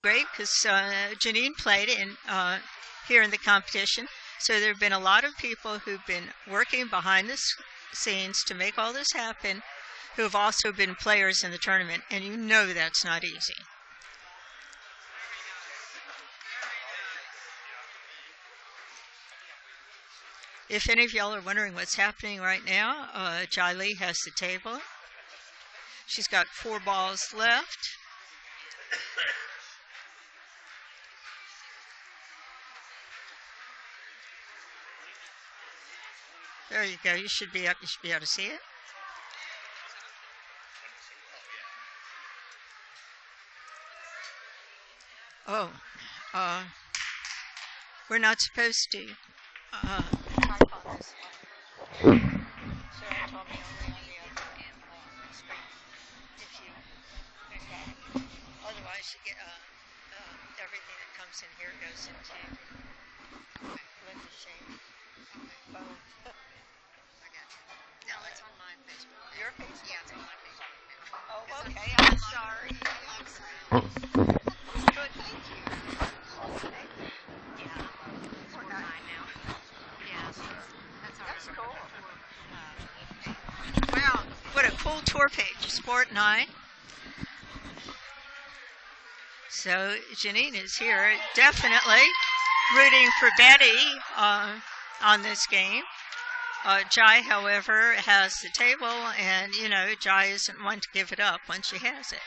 great because Janine played here in the competition. So there have been a lot of people who've been working behind the scenes to make all this happen, who have also been players in the tournament, and you know that's not easy. If any of y'all are wondering what's happening right now, Jia Li has the table. She's got 4 balls left. There you go. You should be able to see it. Oh, we're not supposed to. Type on this one. Sarah told me only on the other screen. If you, otherwise you get everything that comes in here goes into Linda's shame phone. I got you. No, it's on my Facebook. Your Facebook? Yeah, it's on my Facebook. Oh, okay. I'm sorry. I'm sorry. Good, thank you. Yeah, we're 9 now. Yeah, that's cool. Wow, what a cool tour page, Sport 9. So Janine is here, definitely rooting for Betty on this game. Jai, however, has the table, and, you know, Jai isn't one to give it up once she has it.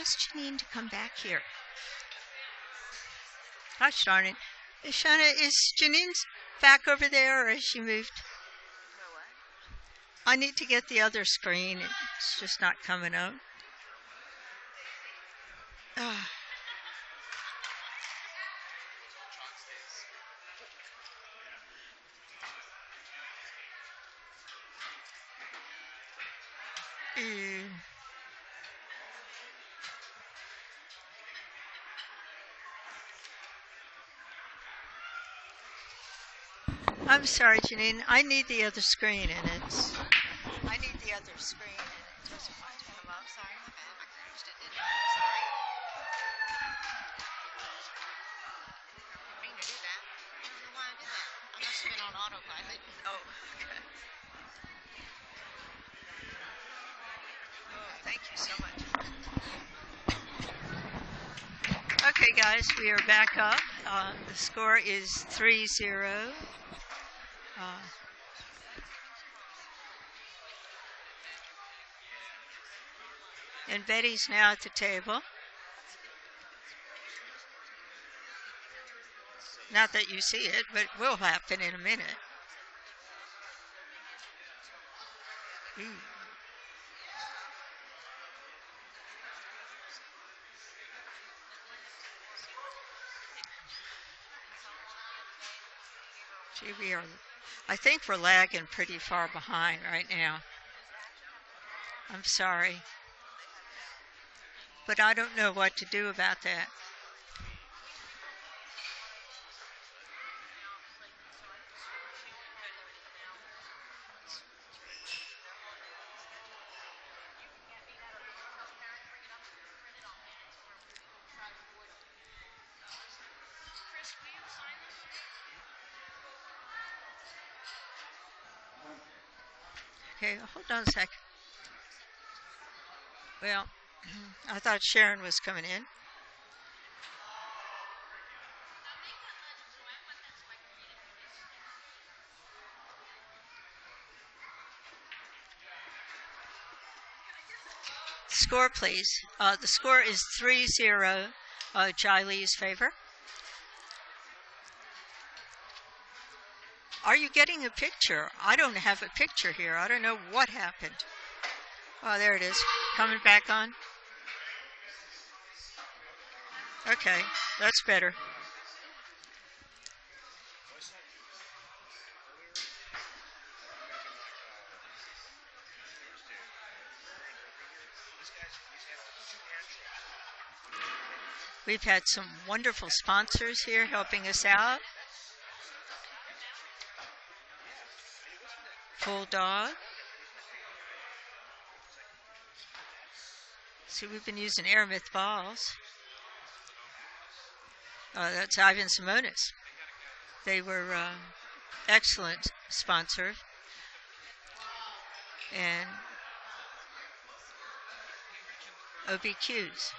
Ask Janine to come back here. Gosh darn it. Shauna, is Janine's back over there, or has she moved? I need to get the other screen. It's just not coming up. I'm sorry, Janine. I need the other screen, and I need the other screen, and it doesn't want to come up. Sorry, my bad. I crashed it, didn't I? Sorry. I didn't mean to do that. I don't know why I did that. I must have been on autopilot. Oh, okay. Oh, thank you so much. Okay, guys, we are back up. The score is 3-0. And Betty's now at the table. Not that you see it, but it will happen in a minute. Gee, I think we're lagging pretty far behind right now. I'm sorry. But I don't know what to do about that. Okay, hold on a sec. Well, I thought Sharon was coming in. Score, please. The score is 3-0, Jia Li's favor. Are you getting a picture? I don't have a picture here. I don't know what happened. Oh, there it is. Coming back on. Okay, that's better. We've had some wonderful sponsors here helping us out. Full Dog. See, we've been using Aramith balls. That's Ivan Simonis. They were excellent sponsor. And OBQs.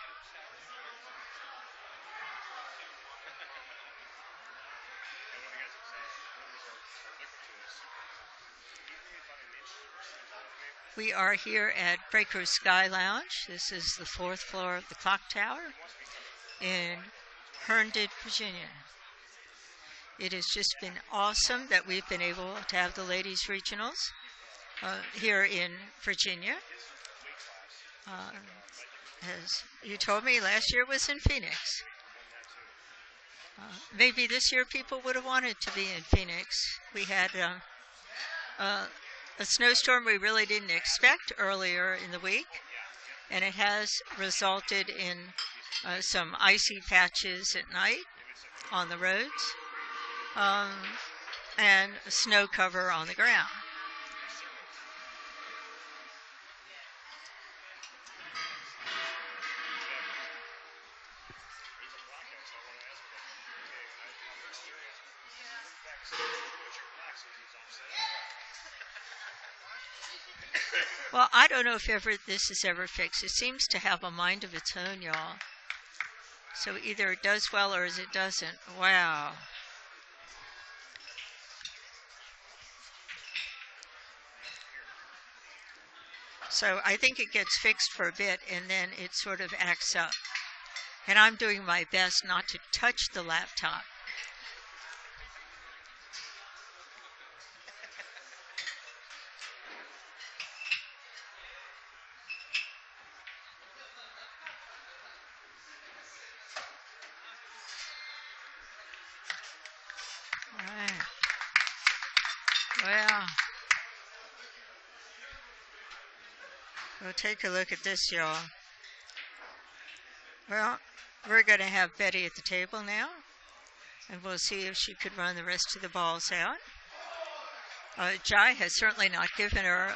We are here at Breaker's SkyLounge. This is the 4th floor of the clock tower in Herndon, Virginia. It has just been awesome that we've been able to have the ladies regionals here in Virginia. As you told me, last year was in Phoenix. Maybe this year people would have wanted to be in Phoenix. We had a snowstorm we really didn't expect earlier in the week, and it has resulted in some icy patches at night on the roads and snow cover on the ground. Well, I don't know if this is ever fixed. It seems to have a mind of its own, y'all. So either it does well or it doesn't. Wow. So I think it gets fixed for a bit and then it sort of acts up. And I'm doing my best not to touch the laptop. Well, take a look at this, y'all. Well, we're going to have Betty at the table now, and we'll see if she could run the rest of the balls out. Jai has certainly not given her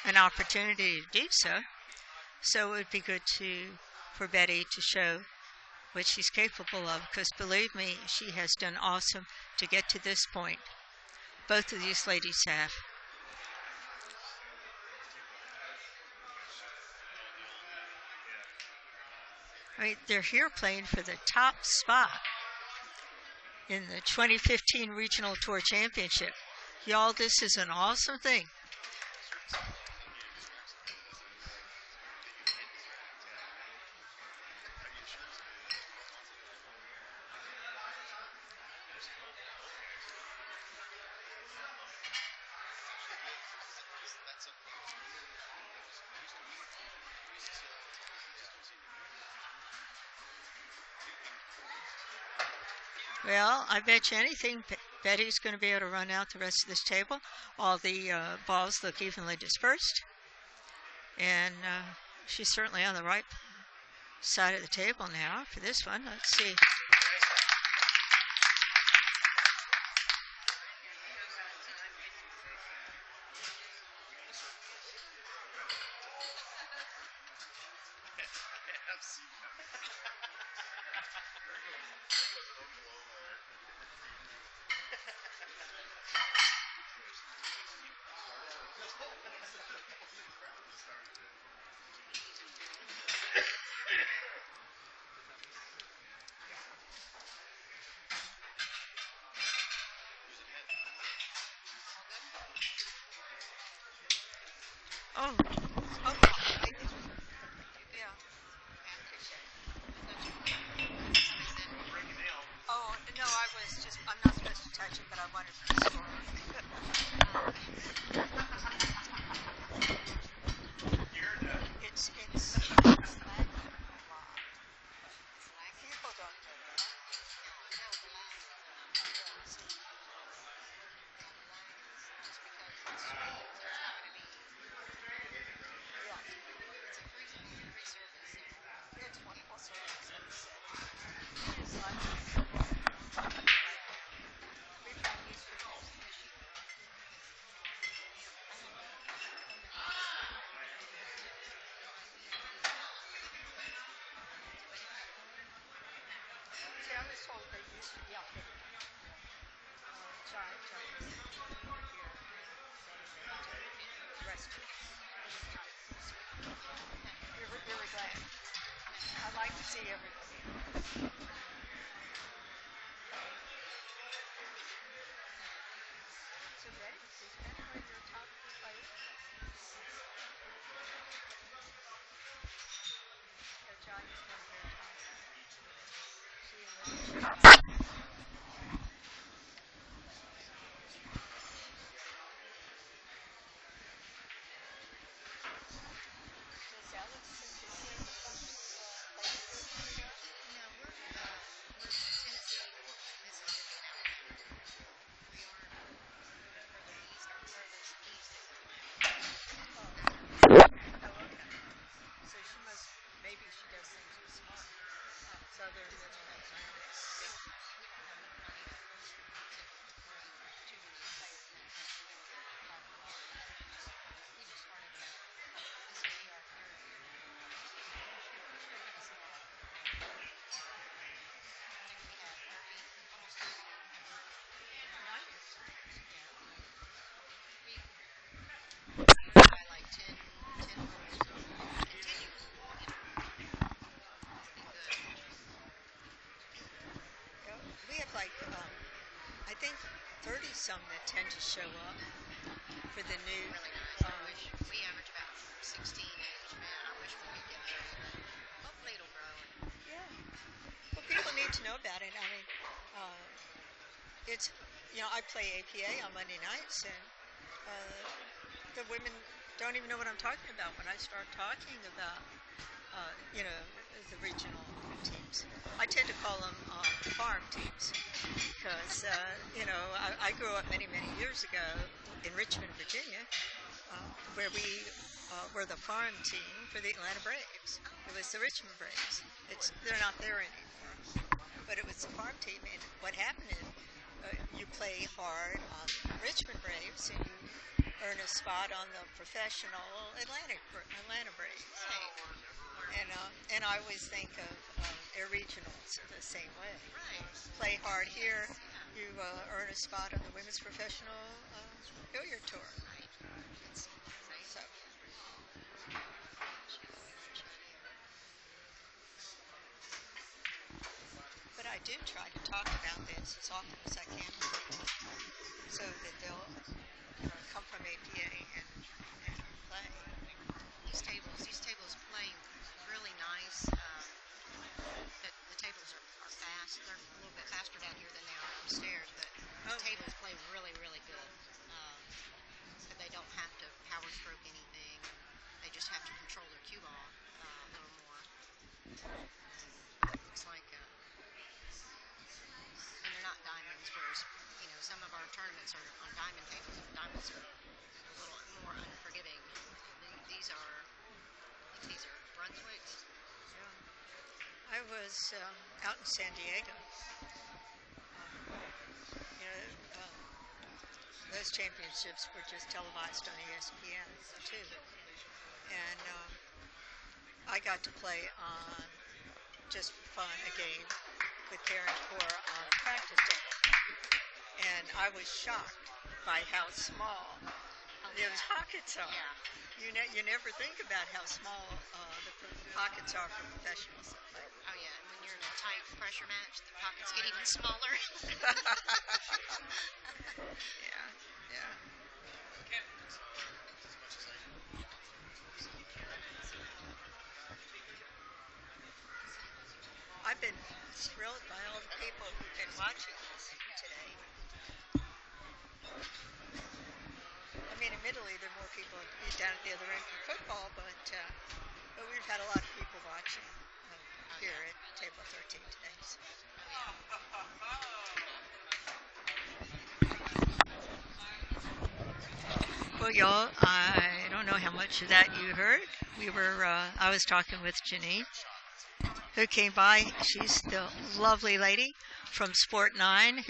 an opportunity to do so, so it would be good for Betty to show what she's capable of, because believe me, she has done awesome to get to this point. Both of these ladies have. Right, they're here playing for the top spot in the 2015 Regional Tour Championship. Y'all, this is an awesome thing. Well, I bet you anything, Betty's going to be able to run out the rest of this table. All the balls look evenly dispersed. And she's certainly on the right side of the table now for this one. Let's see. Oh, okay. Yeah. Oh, no, I'm not supposed to touch it, but I I wanted to restore. It's lagging a lot. People don't know that. It's wonderful service, like I said. It's lots of we've got these See, I was told they used to be out there. Giant here. Restaurants. Really glad. I'd like to see everybody. So Betty, is that where you're talking about? John is not there talking. Does Alex and Tennessee play together? No, we're Tennessee, Mississippi now. We are further east, our furthest east is Oh, okay. So she must, maybe she does things with smart. Southern we have like, I think 30 some that tend to show up for the new. Really nice. We average about 16 age, man. I wish we could get there. Hopefully it'll grow. Yeah. Well, people need to know about it. I mean, it's, I play APA on Monday nights, and the women don't even know what I'm talking about when I start talking about, the regional teams. I tend to call them farm teams because, I grew up many, many years ago in Richmond, Virginia, where we were the farm team for the Atlanta Braves. It was the Richmond Braves. They're not there anymore, but it was the farm team. And what happened is you play hard on Richmond Braves and you earn a spot on the professional Atlanta Braves. And I always think of air regionals the same way. Play hard here, you earn a spot on the women's professional billiard tour. So. But I do try to talk about this as often as I can, so that they'll come from APA and play. These tables play really nice. The tables are fast. They're a little bit faster down here than they are upstairs, but the tables play really, really good. But they don't have to power stroke anything. They just have to control their cue ball a little more. Looks like, and they're not diamonds, whereas, some of our tournaments are on diamond tables, and diamonds are a little more unforgiving. These are Brunswicks. Yeah. I was out in San Diego. Those championships were just televised on ESPN too, and I got to play on just for fun a game with Karen Core on practice day, and I was shocked by how small those pockets are. Yeah. You never think about how small the pockets are for professionals. Oh yeah, and when you're in a tight pressure match, the pockets get even smaller. Yeah. I've been thrilled by all the people who've been watching this today. admittedly, there are more people down at the other end for football, but we've had a lot of people watching here at Table 13 today. So. Well, y'all, I don't know how much of that you heard. I was talking with Janine, who came by. She's the lovely lady from Sport 9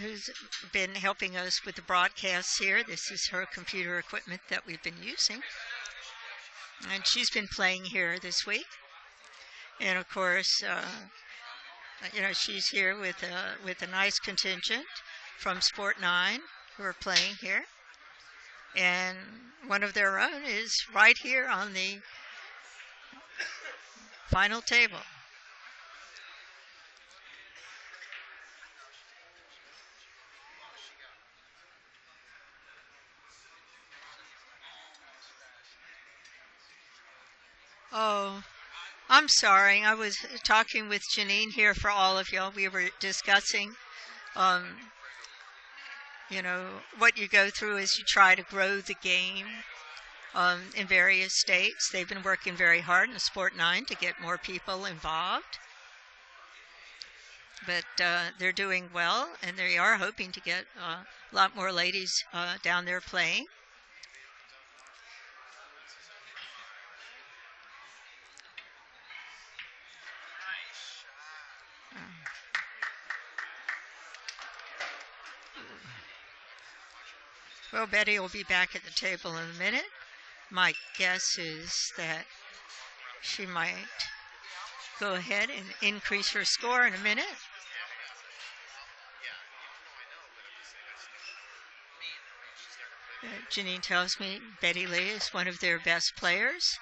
who's been helping us with the broadcasts here. This is her computer equipment that we've been using. And she's been playing here this week. And of course, she's here with a nice contingent from Sport 9 who are playing here. And one of their own is right here on the final table. Oh, I'm sorry. I was talking with Janine here for all of y'all. We were discussing, what you go through as you try to grow the game in various states. They've been working very hard in Sport 9 to get more people involved. But they're doing well, and they are hoping to get a lot more ladies down there playing. Well, Betty will be back at the table in a minute. My guess is that she might go ahead and increase her score in a minute. Janine tells me Betty Lea is one of their best players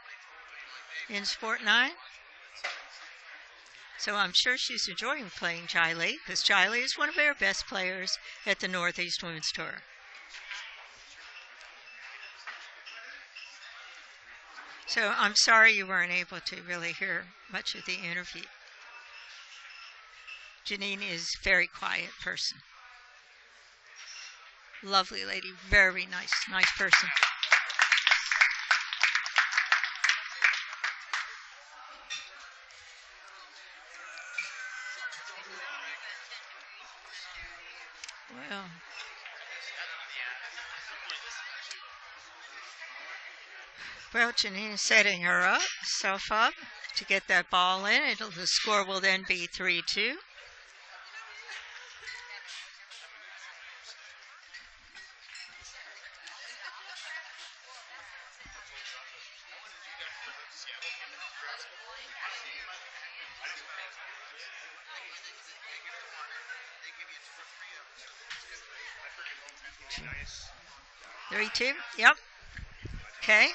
in Sport 9. So I'm sure she's enjoying playing Jia Li, because Jia Li is one of their best players at the Northeast Women's Tour. So I'm sorry you weren't able to really hear much of the interview. Janine is a very quiet person. Lovely lady, very nice person. Well, Janine is setting herself up to get that ball in. The score will then be 3-2. Nice. 3-2. Yep. Okay.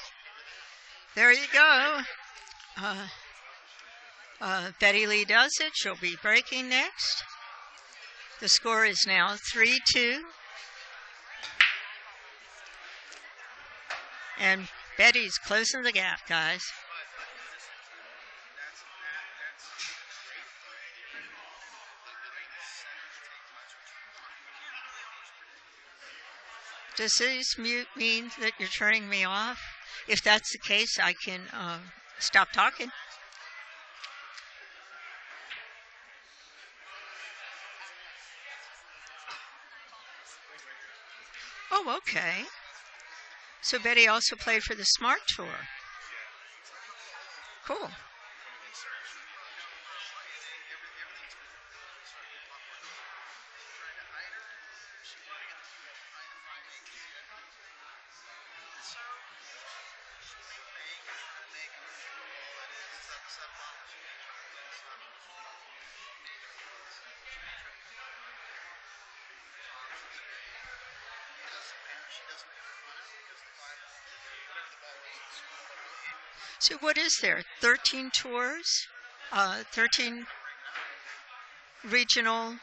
There you go. Betty Lea does it. She'll be breaking next. The score is now 3-2. And Betty's closing the gap, guys. Does this mute mean that you're turning me off? If that's the case, I can stop talking. Oh, okay. So Betty also played for the Smart Tour. Cool. So what is there? 13 tours? 13 regional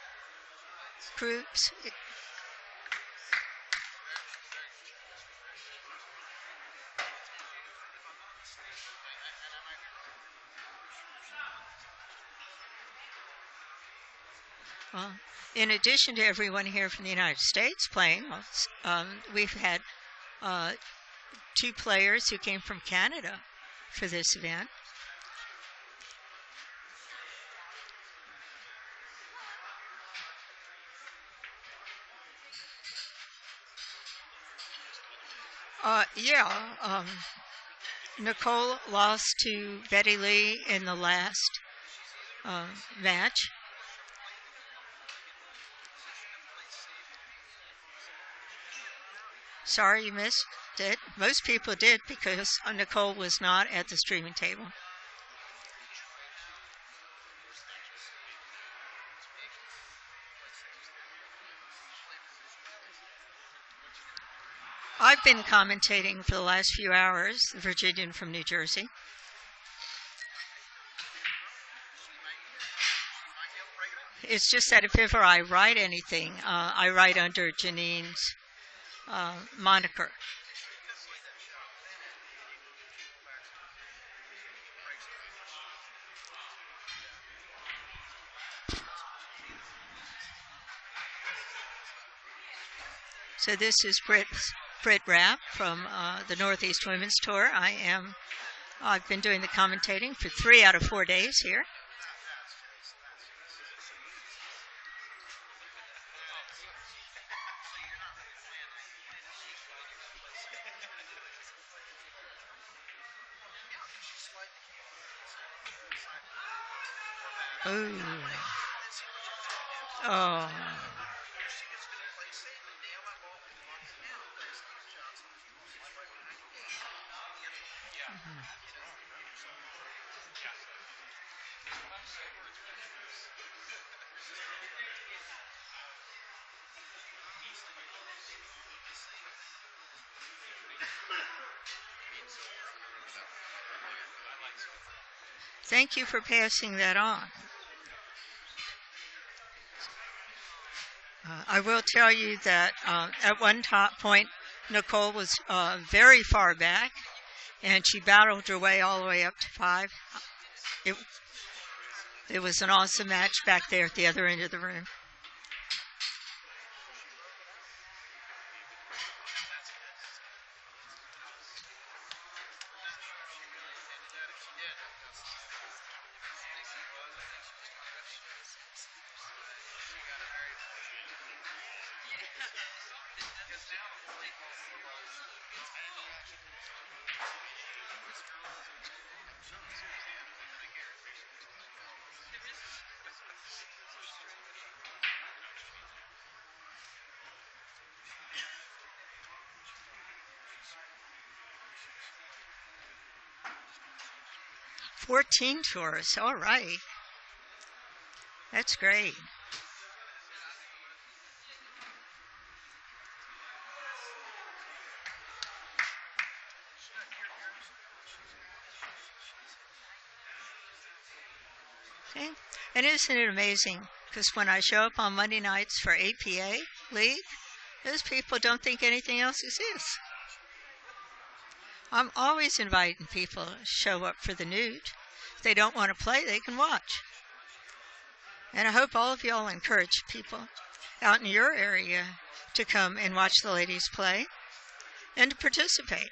groups? In addition to everyone here from the United States playing, we've had uh, two players who came from Canada for this event. Yeah, Nicole lost to Betty Lea in the last match. Sorry you missed it. Most people did because Nicole was not at the streaming table. I've been commentating for the last few hours, the Virginian from New Jersey. It's just that if ever I write anything, I write under Janine's moniker. So this is Britt Rapp from the Northeast Women's Tour. I've been doing the commentating for 3 out of 4 days here. Ooh. Oh. Thank you for passing that on. I will tell you that at one point, Nicole was very far back, and she battled her way all the way up to 5. It was an awesome match back there at the other end of the room. $14 tours. All right. That's great. Okay. And isn't it amazing? Because when I show up on Monday nights for APA League, those people don't think anything else exists. I'm always inviting people to show up for the Newt. If they don't want to play, they can watch. And I hope all of y'all encourage people out in your area to come and watch the ladies play and to participate.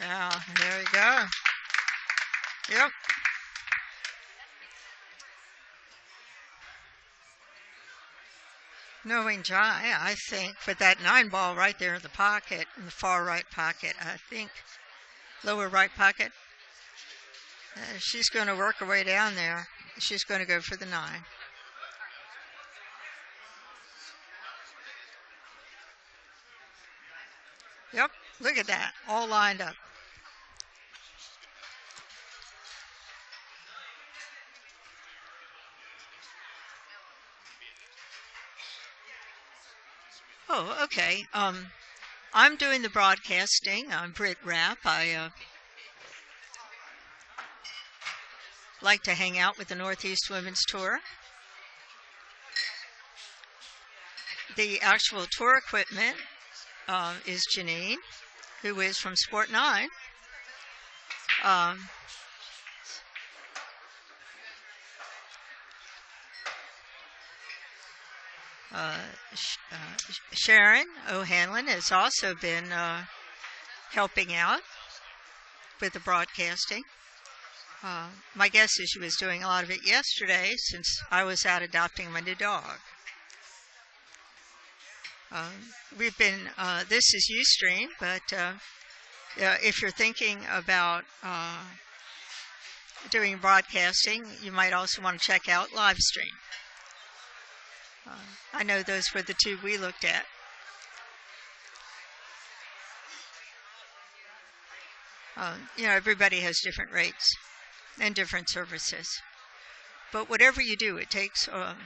Yeah, there we go. Yep. Knowing Jai, I think, with that 9 ball right there in the pocket, in the far right pocket, I think, lower right pocket, she's going to work her way down there. She's going to go for the 9. Yep, look at that, all lined up. Oh, okay. I'm doing the broadcasting. I'm Britt Rapp. I like to hang out with the Northeast Women's Tour. The actual tour equipment is Janine, who is from Sport 9. Sharon O'Hanlon has also been helping out with the broadcasting. My guess is she was doing a lot of it yesterday since I was out adopting my new dog. We've been, this is Ustream, but if you're thinking about doing broadcasting, you might also want to check out Livestream. I know those were the two we looked at. Everybody has different rates and different services. But whatever you do, it takes a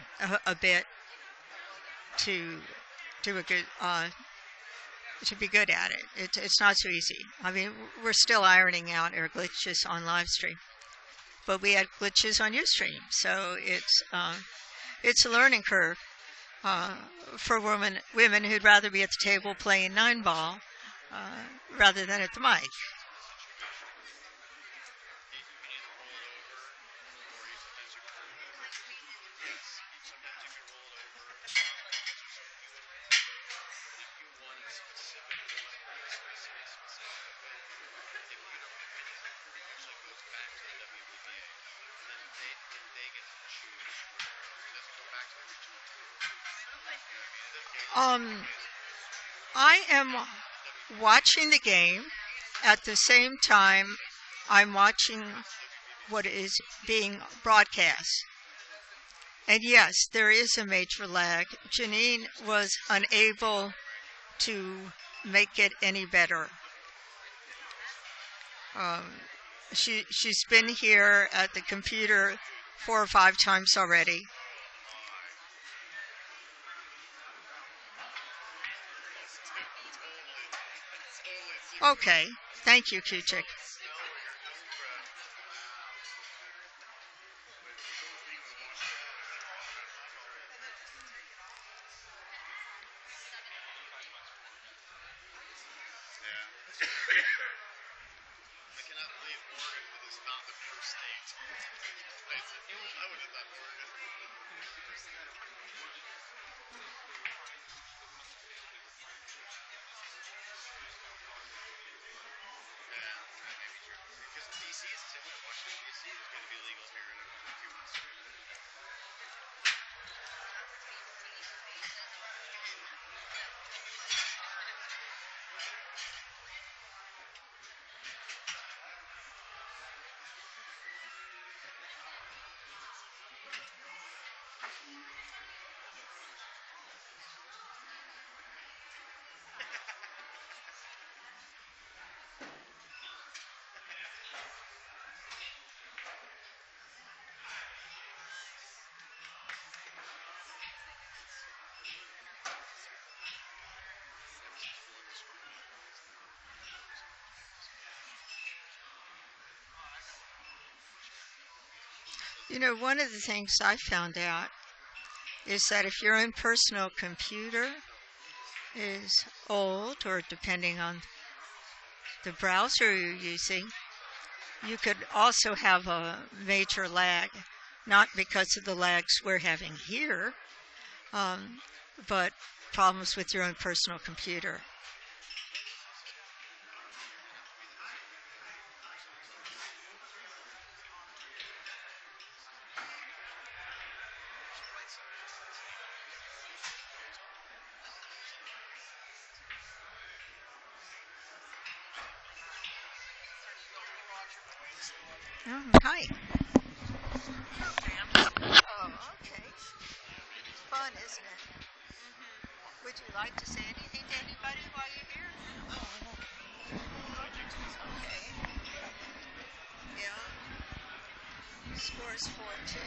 bit to do a good, to be good at it. It's not so easy. I mean, we're still ironing out our glitches on Livestream, but we had glitches on Ustream, so it's a learning curve for women who'd rather be at the table playing 9-ball rather than at the mic. I am watching the game at the same time I'm watching what is being broadcast. And yes, there is a major lag. Janine was unable to make it any better. She's been here at the computer 4 or 5 times already. Okay, thank you, Kuchik. One of the things I found out is that if your own personal computer is old, or depending on the browser you're using, you could also have a major lag, not because of the lags we're having here, but problems with your own personal computer. Oh, hi. Oh, okay. Fun, isn't it? Would you like to say anything to anybody while you're here? Okay. Yeah. Scores 4-2.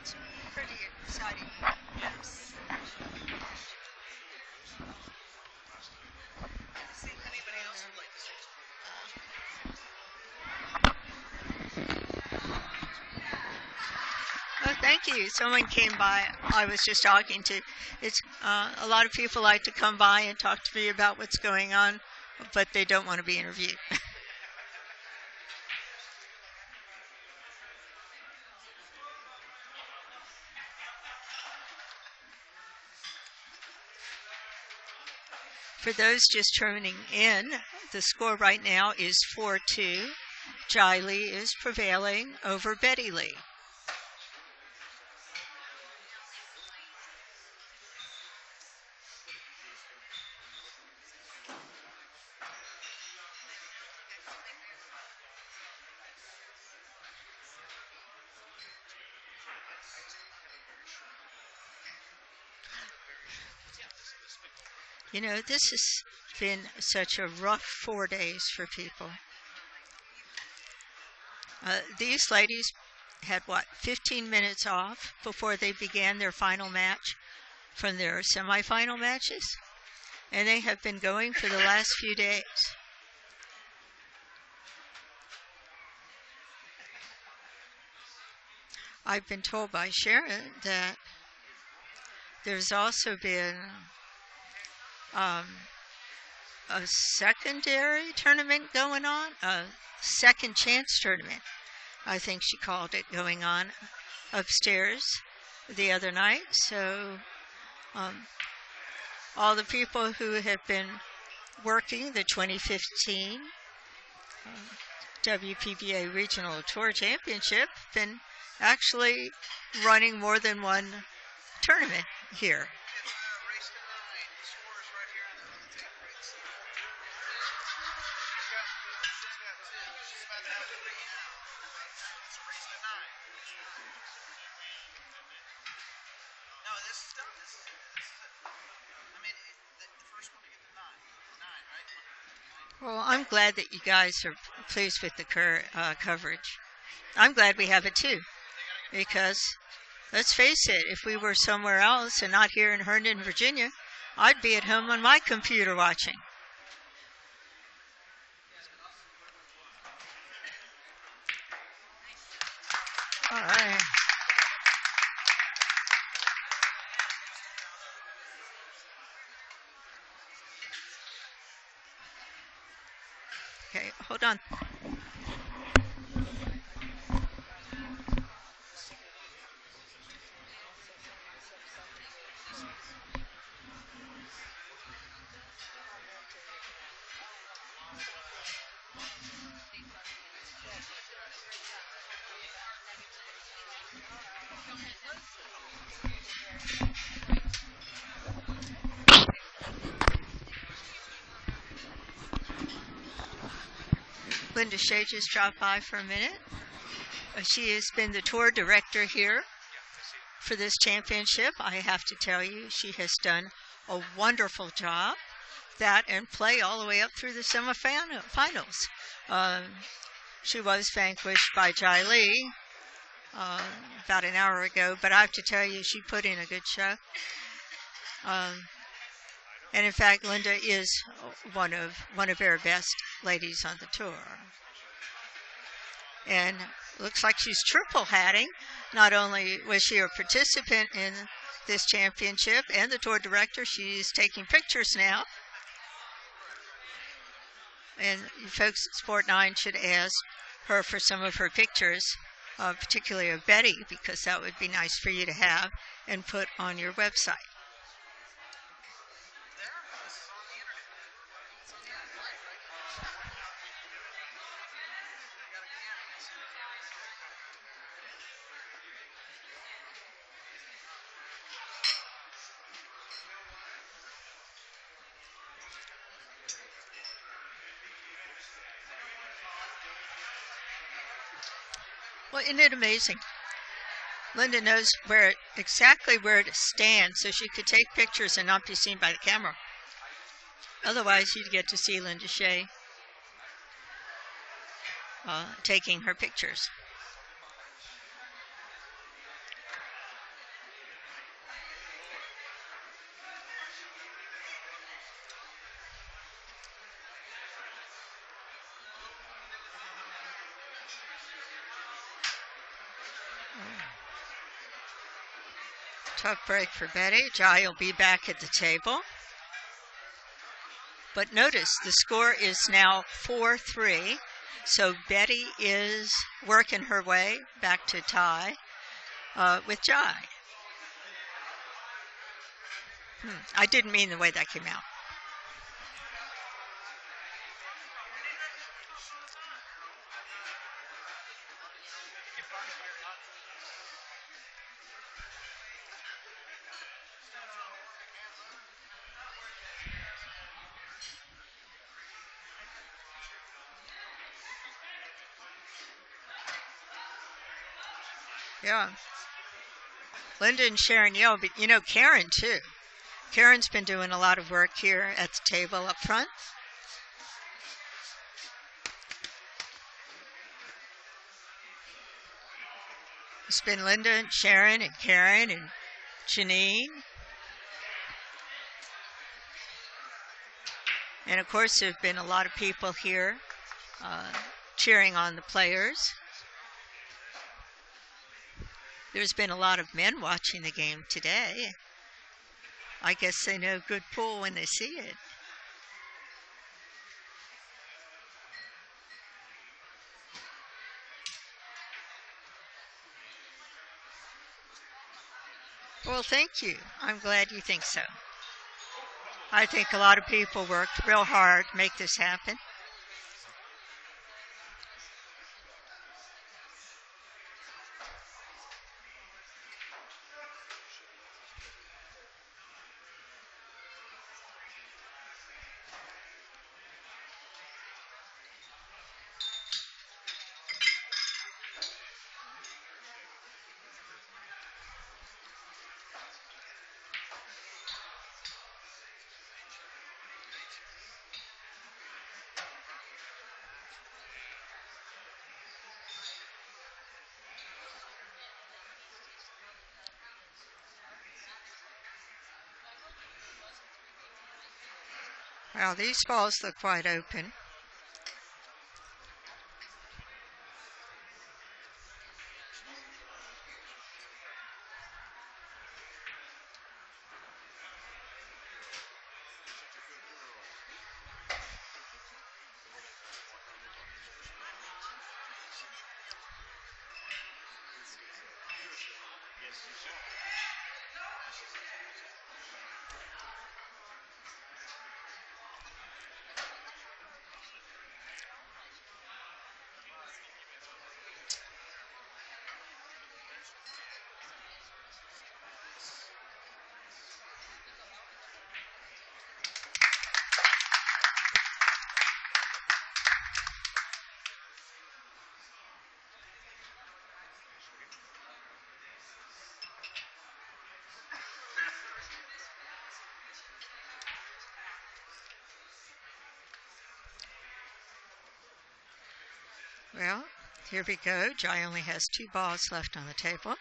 It's pretty exciting. Yes. See if anybody else would like to say something. Oh, thank you. Someone came by. I was just talking to. It's a lot of people like to come by and talk to me about what's going on, but they don't want to be interviewed. For those just turning in, the score right now is 4-2. Jia Li is prevailing over Betty Lea. You know, this has been such a rough 4 days for people. These ladies had, 15 minutes off before they began their final match from their semifinal matches? And they have been going for the last few days. I've been told by Sharon that there's also been a secondary tournament going on, a second chance tournament, I think she called it, going on upstairs the other night. So all the people who have been working the 2015 WPBA Regional Tour Championship have been actually running more than one tournament here. Well, I'm glad that you guys are pleased with the coverage. I'm glad we have it too, because let's face it, if we were somewhere else and not here in Herndon, Virginia, I'd be at home on my computer watching. All right. Okay, hold on. Linda Shea just dropped by for a minute. She has been the tour director here for this championship. I have to tell you, she has done a wonderful job. That and play all the way up through the semifinals. She was vanquished by Jia Li about an hour ago, but I have to tell you, she put in a good show. And in fact, Linda is one of our best ladies on the tour. And looks like she's triple hatting. Not only was she a participant in this championship and the tour director, she's taking pictures now. And you folks at Sport 9 should ask her for some of her pictures, particularly of Betty, because that would be nice for you to have and put on your website. Well, isn't it amazing? Linda knows exactly where to stand so she could take pictures and not be seen by the camera. Otherwise, you'd get to see Linda Shea taking her pictures. Tough break for Betty. Jia will be back at the table. But notice the score is now 4-3. So Betty is working her way back to tie with Jia. I didn't mean the way that came out. Yeah. Linda and Sharon yell, but you know Karen too. Karen's been doing a lot of work here at the table up front. It's been Linda and Sharon and Karen and Janine. And of course, there have been a lot of people here cheering on the players. There's been a lot of men watching the game today. I guess they know good pool when they see it. Well, thank you. I'm glad you think so. I think a lot of people worked real hard to make this happen. Well, these balls look wide open. Well, here we go. Jai only has 2 balls left on the table.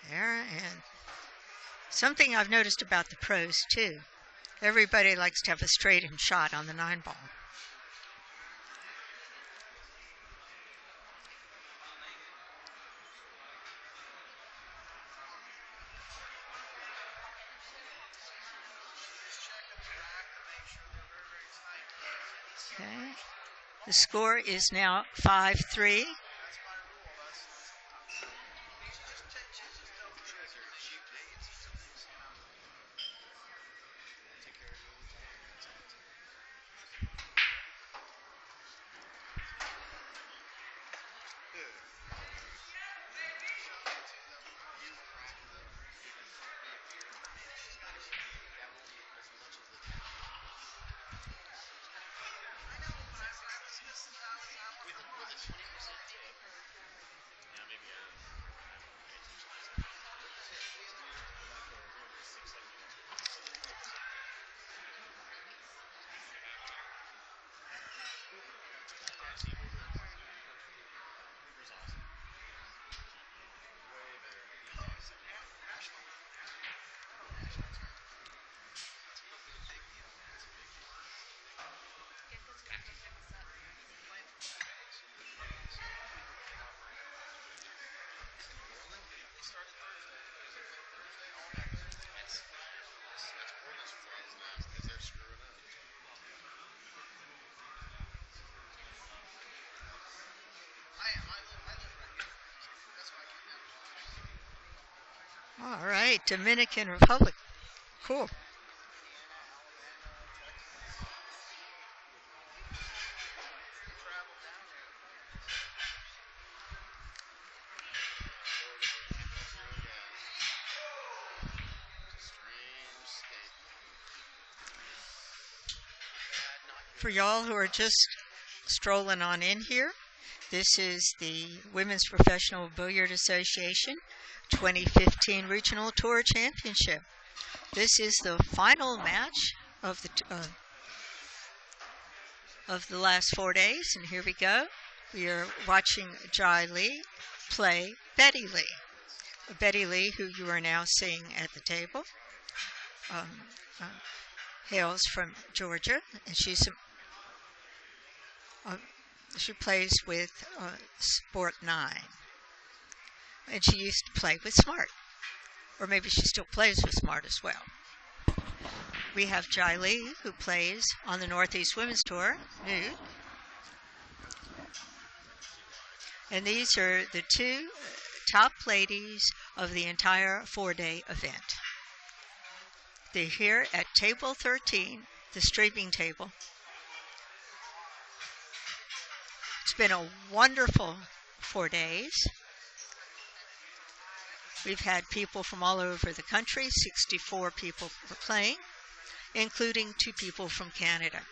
There, and something I've noticed about the pros, too. Everybody likes to have a straightened shot on the 9 ball. Okay. The score is now 5-3. All right, Dominican Republic. Cool. For y'all who are just strolling on in here, this is the Women's Professional Billiard Association 2015 Regional Tour Championship. This is the final match of the last 4 days, and here we go. We are watching Jia Li play Betty Lea. Betty Lea, who you are now seeing at the table, hails from Georgia, and she plays with Sport 9, and she used to play with Smart, or maybe she still plays with Smart as well. We have Jia Li, who plays on the Northeast Women's Tour, Newt. And these are the two top ladies of the entire 4-day event. They're here at table 13, the streaming table. It's been a wonderful 4 days. We've had people from all over the country. 64 people were playing, including 2 people from Canada.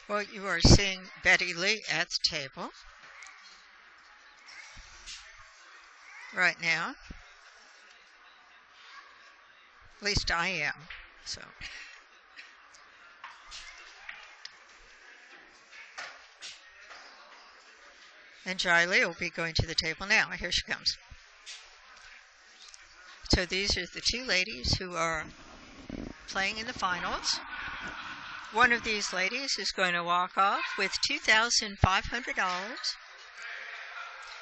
Well, you are seeing Betty Lea at the table right now. At least I am. So. And Jia Li will be going to the table now. Here she comes. So these are the 2 ladies who are playing in the finals. One of these ladies is going to walk off with $2,500.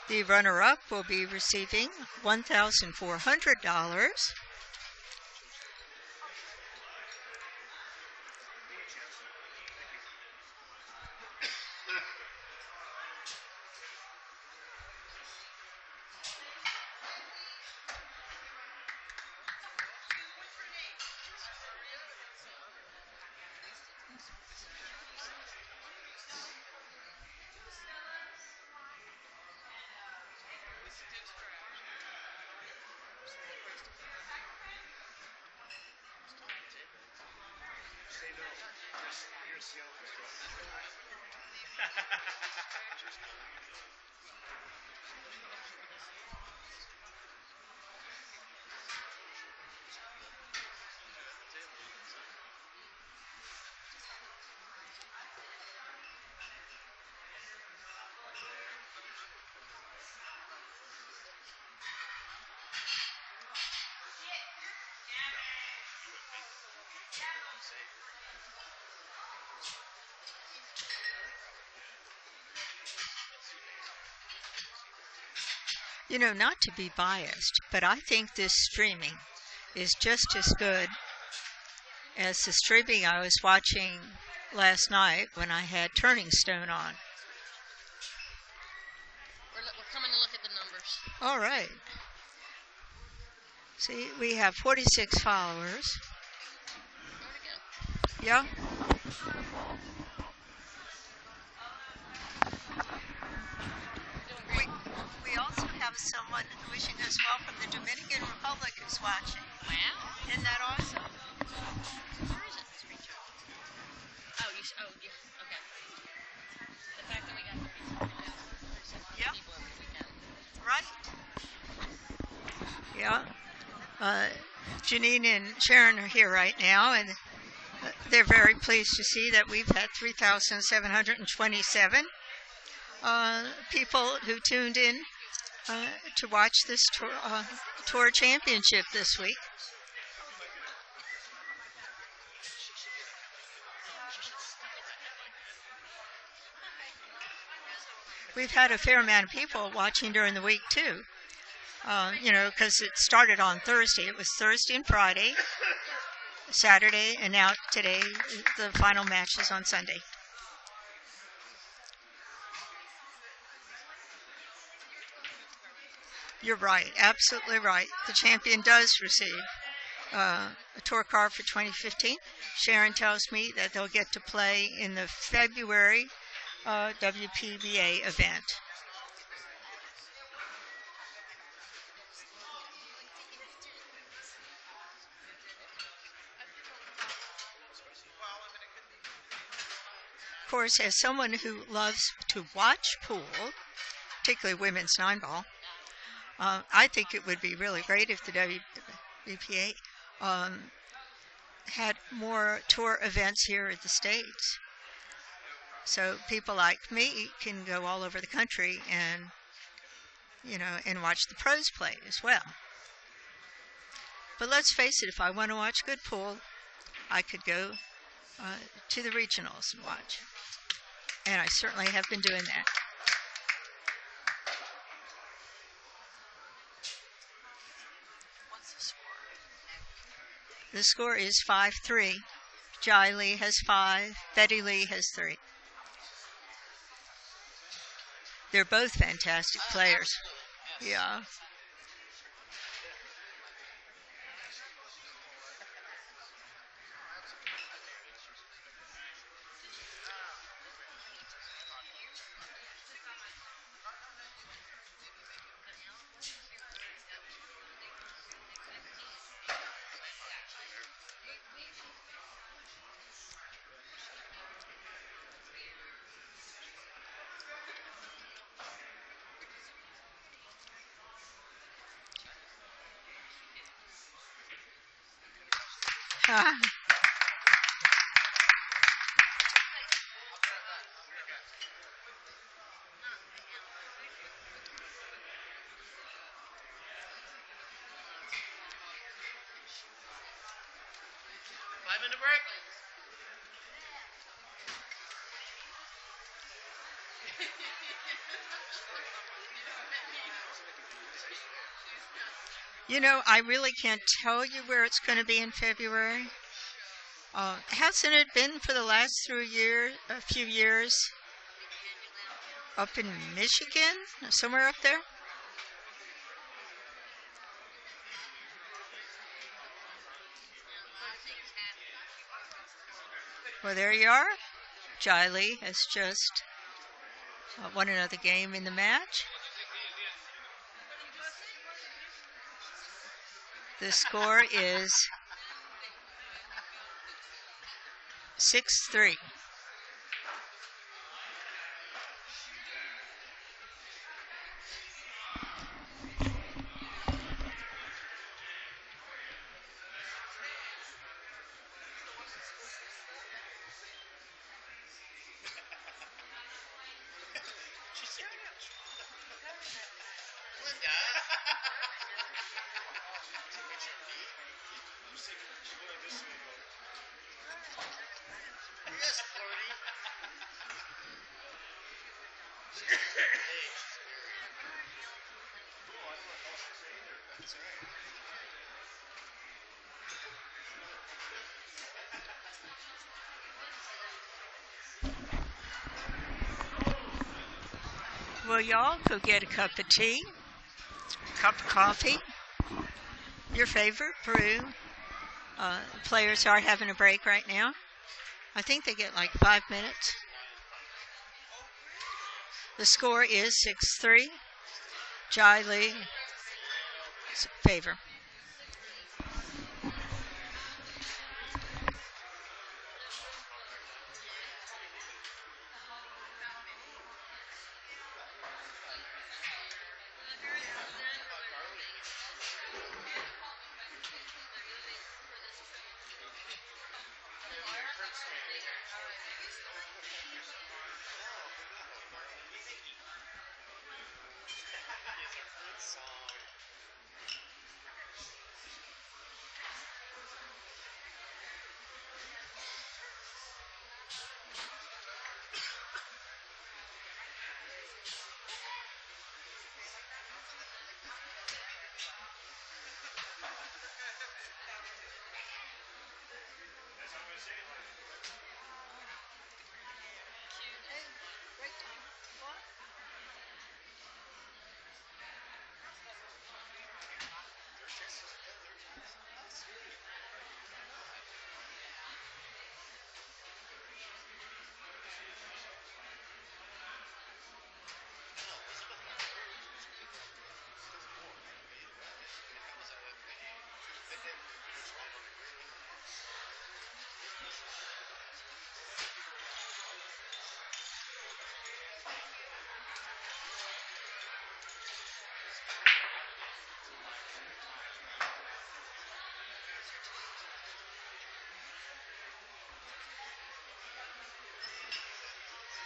The runner-up will be receiving $1,400. You know, not to be biased, but I think this streaming is just as good as the streaming I was watching last night when I had Turning Stone on. We're coming to look at the numbers. All right. See, we have 46 followers. Where'd it go? Yeah. We also have someone wishing us well from the Dominican Republic who's watching. Wow. Isn't that awesome? Where is it? Oh, yeah. Okay. The fact that we got 37 Yeah. people over the weekend. Right. Yeah. Janine and Sharon are here right now, and they're very pleased to see that we've had 3,727 people who tuned in to watch this tour championship this week. We've had a fair amount of people watching during the week too. Because it started on Thursday. It was Thursday and Friday, Saturday, and now today the final match is on Sunday. You're right, absolutely right. The champion does receive a tour card for 2015. Sharon tells me that they'll get to play in the February WPBA event. Of course, as someone who loves to watch pool, particularly women's 9-ball, I think it would be really great if the WPA had more tour events here in the States. So people like me can go all over the country and watch the pros play as well. But let's face it, if I want to watch good pool, I could go to the regionals and watch. And I certainly have been doing that. What's the score? The score is 5-3. Jia Li has 5. Betty Lea has 3. They're both fantastic players. Yeah. Five-minute break. I really can't tell you where it's going to be in February. Hasn't it been for the last a few years up in Michigan, somewhere up there? Well, there you are. Jia Li has just won another game in the match. The score is 6-3. Well, y'all go get a cup of tea, a cup of coffee, your favorite brew. Players are having a break right now. I think they get like 5 minutes. The score is 6-3. Jia Li favor.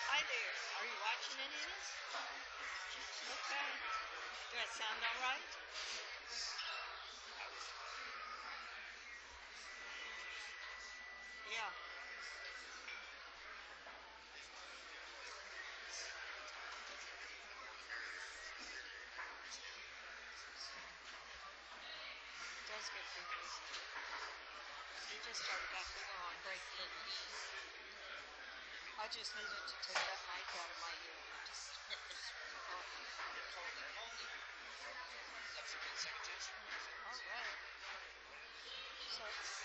Hi there. Are you watching any of this? Okay. Do I sound all right? Yeah. It does get fingers. You just started back to go on break, didn't you? I just needed to take that mic out of my ear. All right. So it's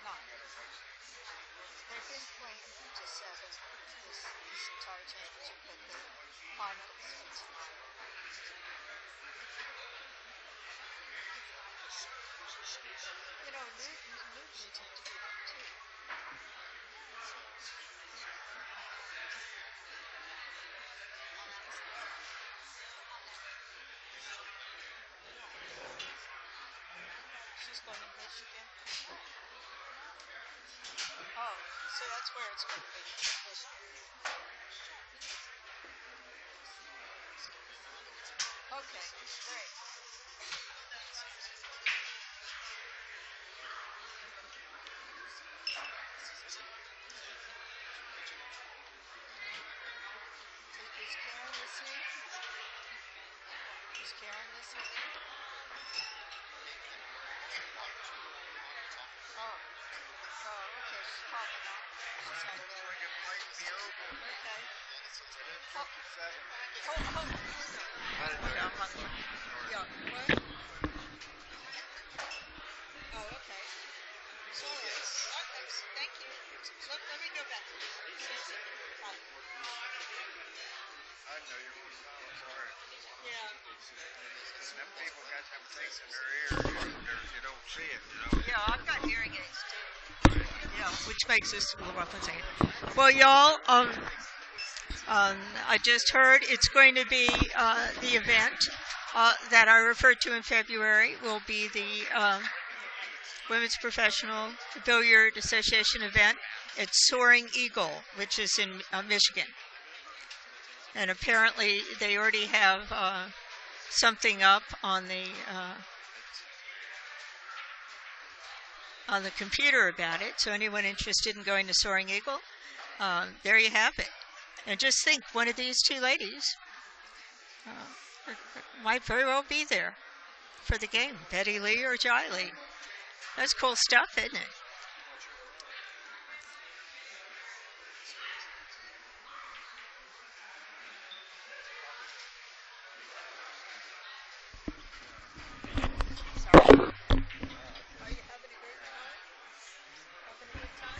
not. They've been playing to 7 this entire championship, but the final is tomorrow. You know, Newt tends to be good too. She's going to Michigan. Oh, so that's where it's going to be. Okay, great. Is Karen listening? Is Karen listening? Oh. Oh, okay. She's probably not. She's had a little. Okay. Hold. Yeah, I'm on. Yeah, what? Oh, okay. Sorry. Thank you. Let me go back. I know you were sorry. Yeah. Some people got some things in their ear, you don't see it, you know. Yeah, I've got hearing aids too. Yeah, which makes this a little rough and saying. Well, y'all, I just heard it's going to be the event that I referred to in February will be the Women's Professional Billiard Association event. It's Soaring Eagle, which is in Michigan. And apparently they already have something up on the computer about it. So anyone interested in going to Soaring Eagle, there you have it. And just think, one of these two ladies might very well be there for the game, Betty Lea or Jia Li. That's cool stuff, isn't it? Sorry. Are you having a great time? Having a good time?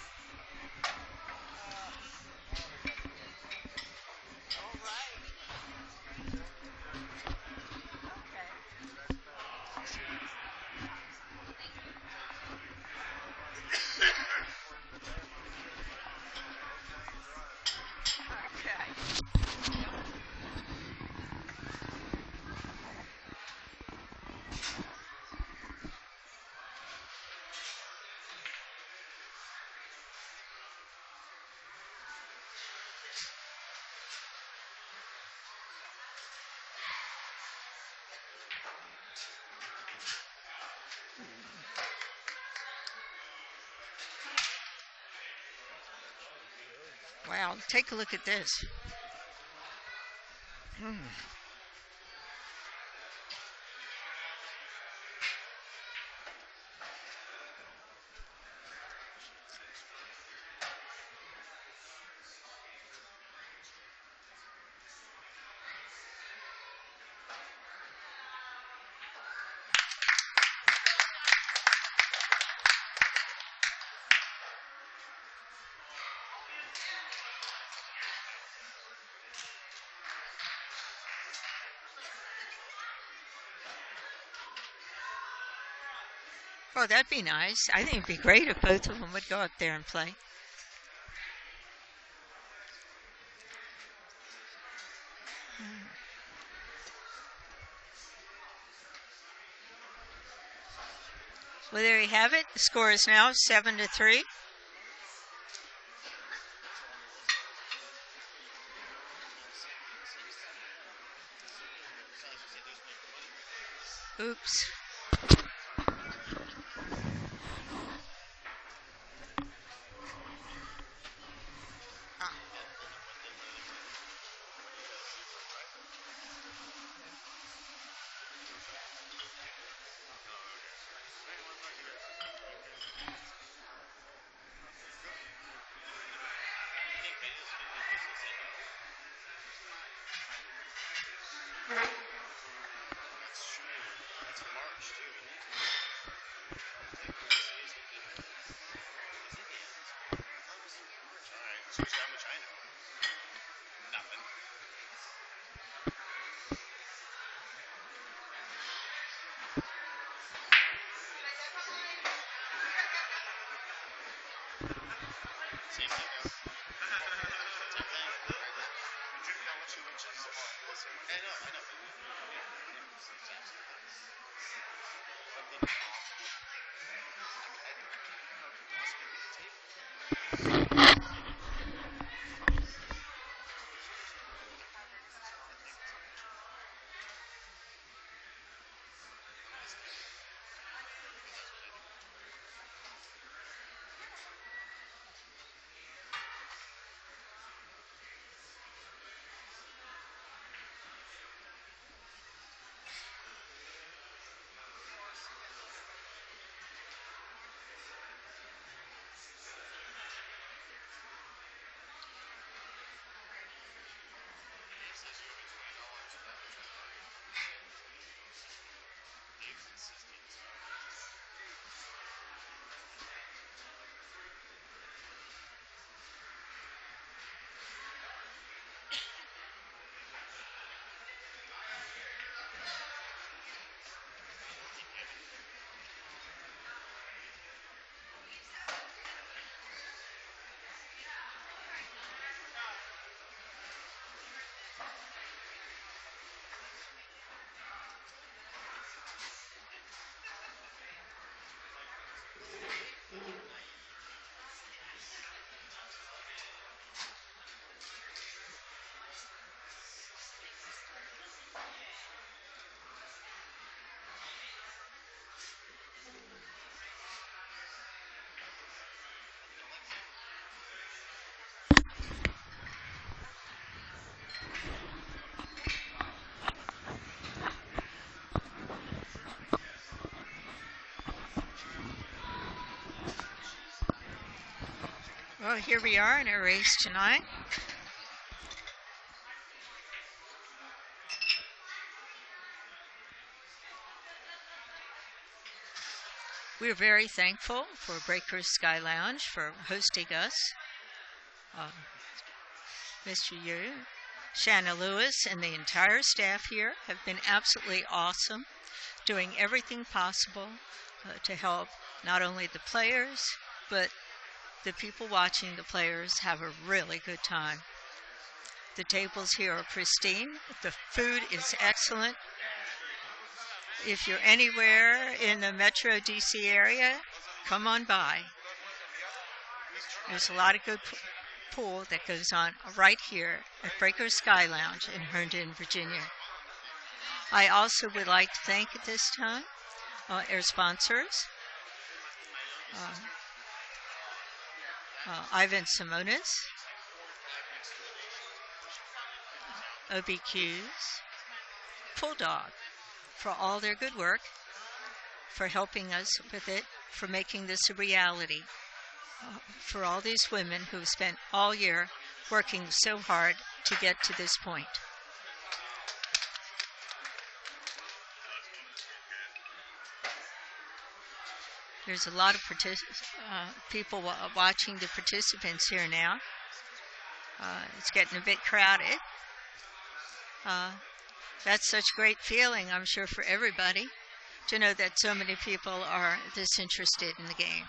Wow, take a look at this. Oh, that'd be nice. I think it'd be great if both of them would go up there and play. Well, there you have it. The score is now 7-3. Oops. Well, here we are in a race tonight. We're very thankful for Breakers SkyLounge for hosting us. Mr. Yu, Shanna Lewis, and the entire staff here have been absolutely awesome, doing everything possible to help not only the players, but the people watching the players have a really good time. The tables here are pristine. The food is excellent. If you're anywhere in the Metro DC area, come on by. There's a lot of good pool that goes on right here at Breakers SkyLounge in Herndon, Virginia. I also would like to thank at this time our sponsors, Ivan Simonis, OBQs, Pull Dog, for all their good work, for helping us with it, for making this a reality, for all these women who've spent all year working so hard to get to this point. There's a lot of people watching the participants here now. It's getting a bit crowded. That's such great feeling, I'm sure, for everybody to know that so many people are this interested in the game.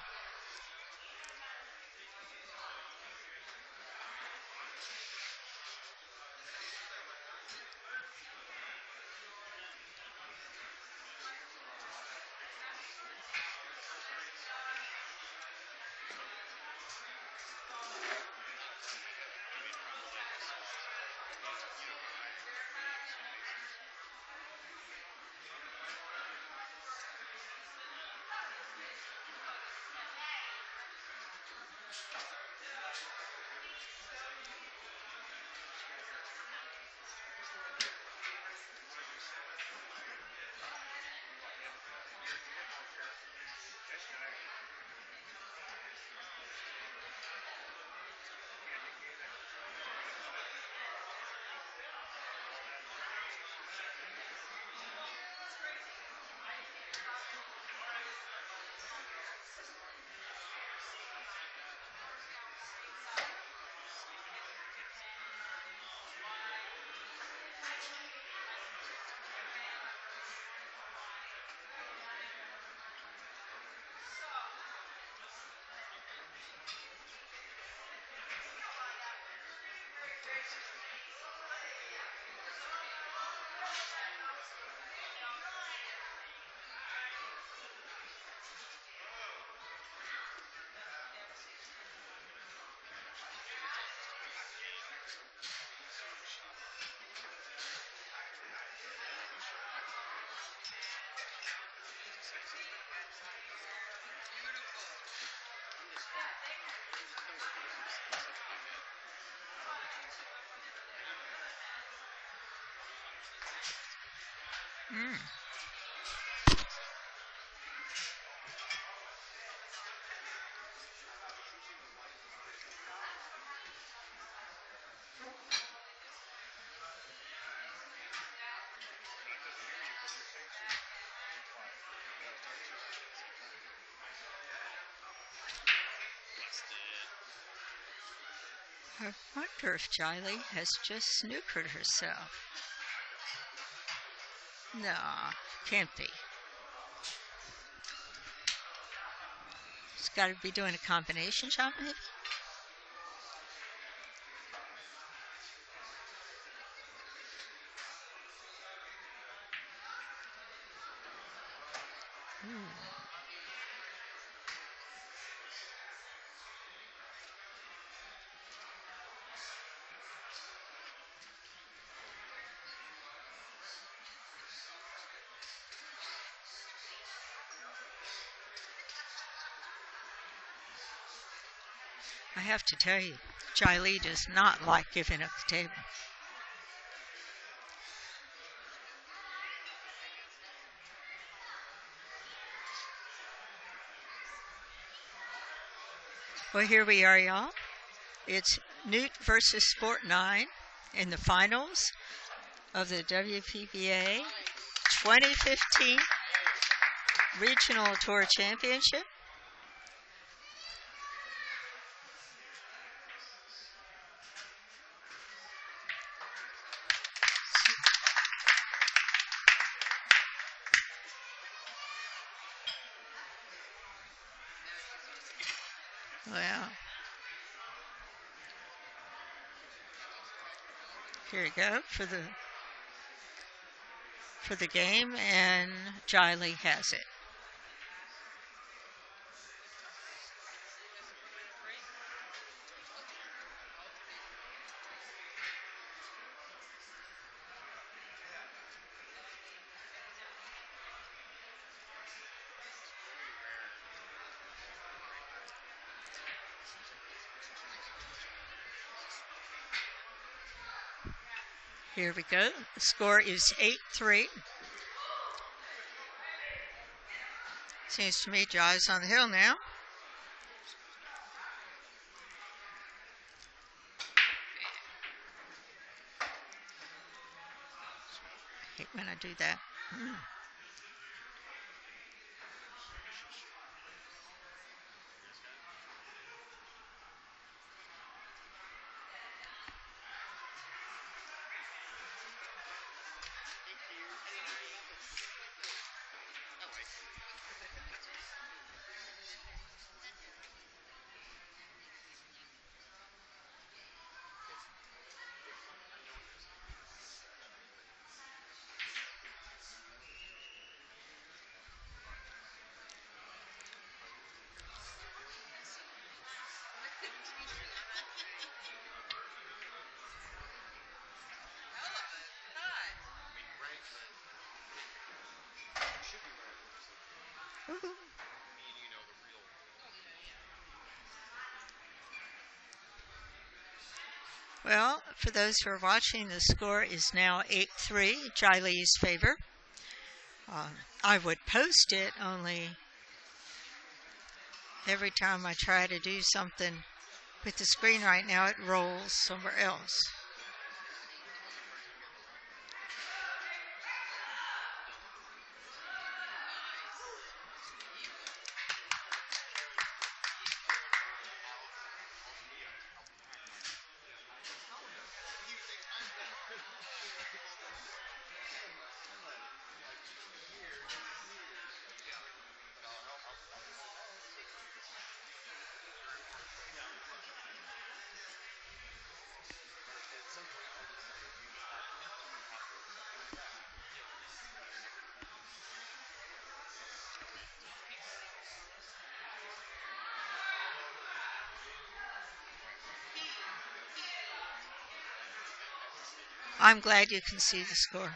I wonder if Jia Li has just snookered herself. No, can't be. She's got to be doing a combination shot, maybe? I have to tell you, Jia Li does not like giving up the table. Well, here we are, y'all. It's Newt versus Sport 9 in the finals of the WPBA 2015 Regional Tour Championship. Well, here we go for the game, and Jia Li has it. Here we go. The score is 8-3. Seems to me Jia's on the hill now. I hate when I do that. Well, for those who are watching, the score is now 8-3, Jia Li's favor. I would post it, only every time I try to do something with the screen right now, it rolls somewhere else. I'm glad you can see the score.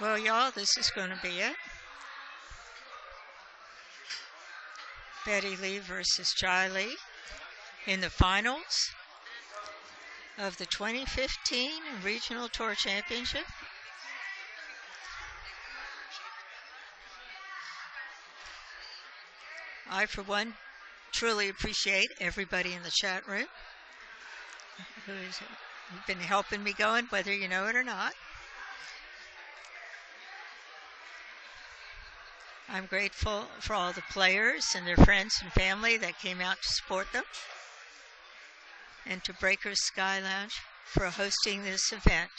Well, y'all, this is going to be it. Betty Lea versus Jia Li in the finals of the 2015 Regional Tour Championship. I, for one, truly appreciate everybody in the chat room who's been helping me going, whether you know it or not. I'm grateful for all the players and their friends and family that came out to support them, and to Breakers SkyLounge for hosting this event.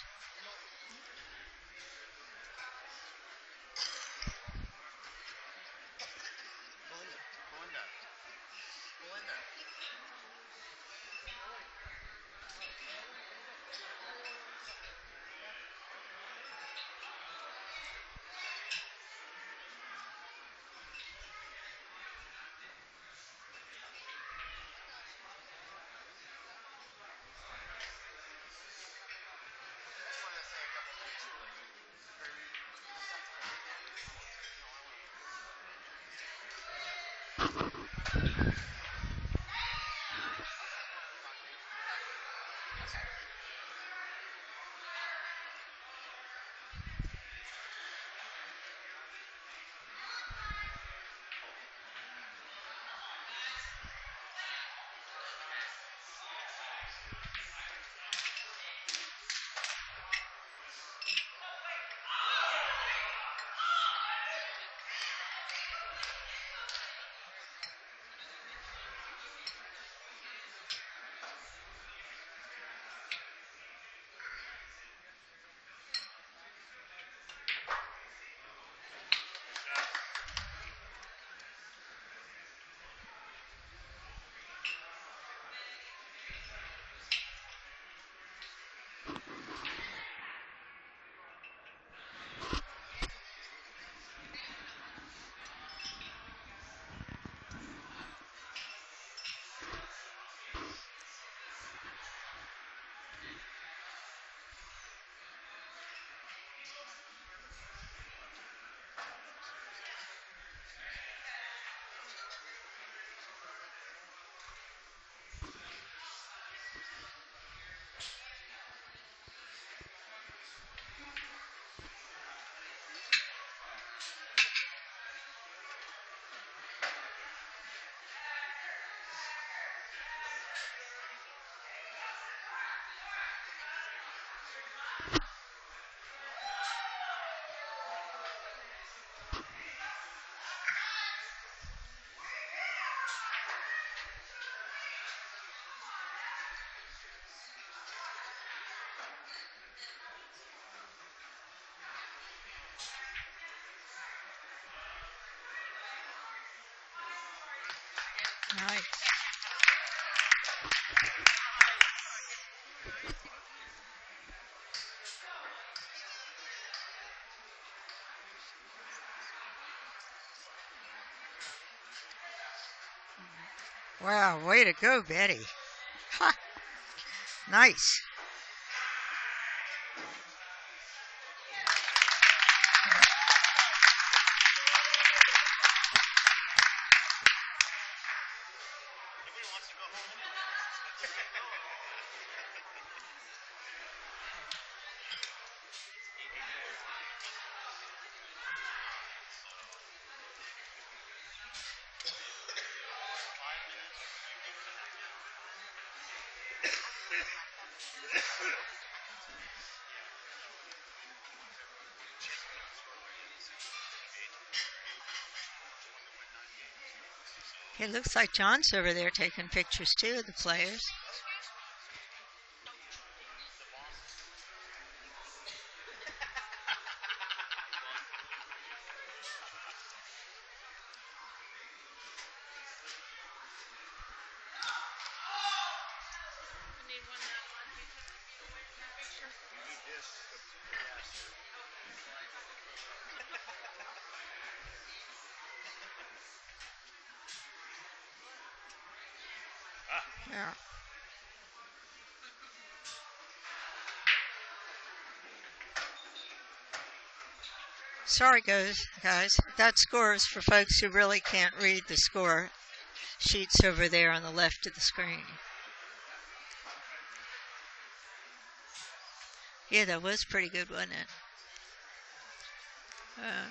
Nice. Wow, way to go, Betty. Ha! Nice. It looks like John's over there taking pictures too of the players. Yeah. Sorry, guys. That score is for folks who really can't read the score sheets over there on the left of the screen. Yeah, that was pretty good, wasn't it? Yeah.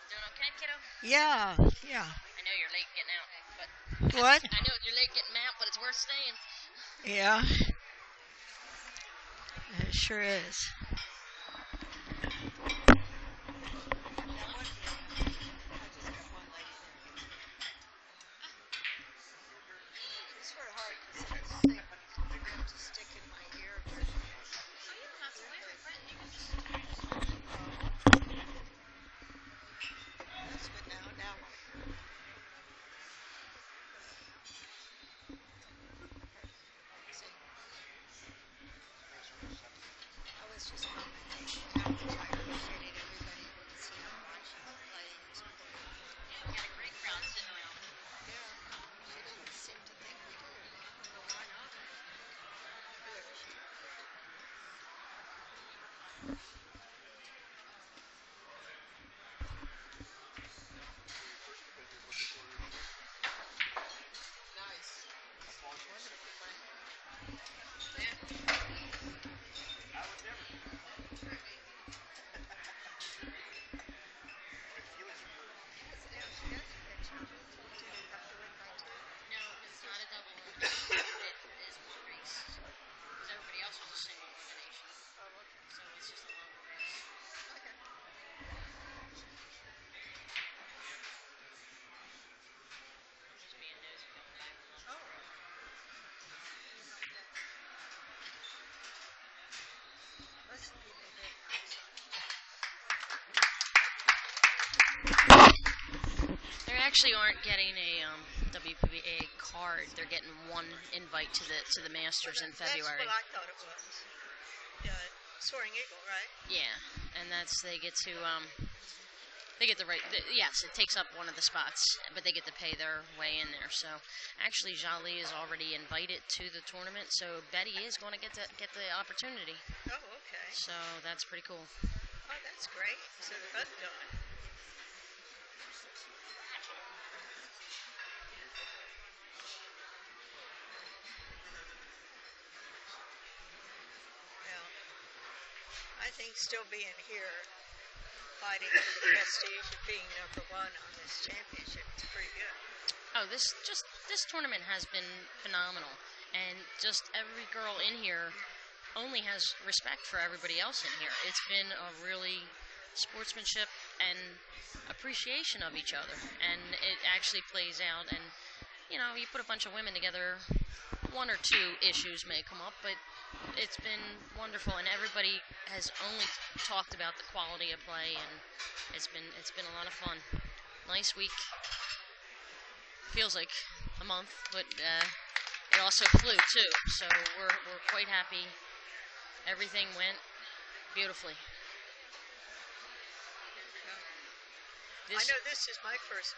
Doing okay, kiddo? Yeah. I know you're late getting out, but What? I know you're late getting out, but it's worth staying. Yeah. It sure is. Actually aren't getting a WPBA card. They're getting one invite to the Masters in February. That's what I thought it was. Yeah, Soaring Eagle, right? Yeah, and they get to yes, it takes up one of the spots, but they get to pay their way in there. So actually, Jia Li is already invited to the tournament, so Betty is going to get the opportunity. Oh, okay. So that's pretty cool. Oh, that's great. So they're both going. Well, I think still being here, fighting for the prestige of being #1 on this championship is pretty good. Oh, this tournament has been phenomenal, and just every girl in here only has respect for everybody else in here. It's been a really sportsmanship and appreciation of each other, and it actually plays out. And you know, you put a bunch of women together, one or two issues may come up, but it's been wonderful, and everybody has only talked about the quality of play, and it's been a lot of fun. Nice week. Feels like a month, but it also flew too, so we're quite happy. Everything went beautifully. I know this is my first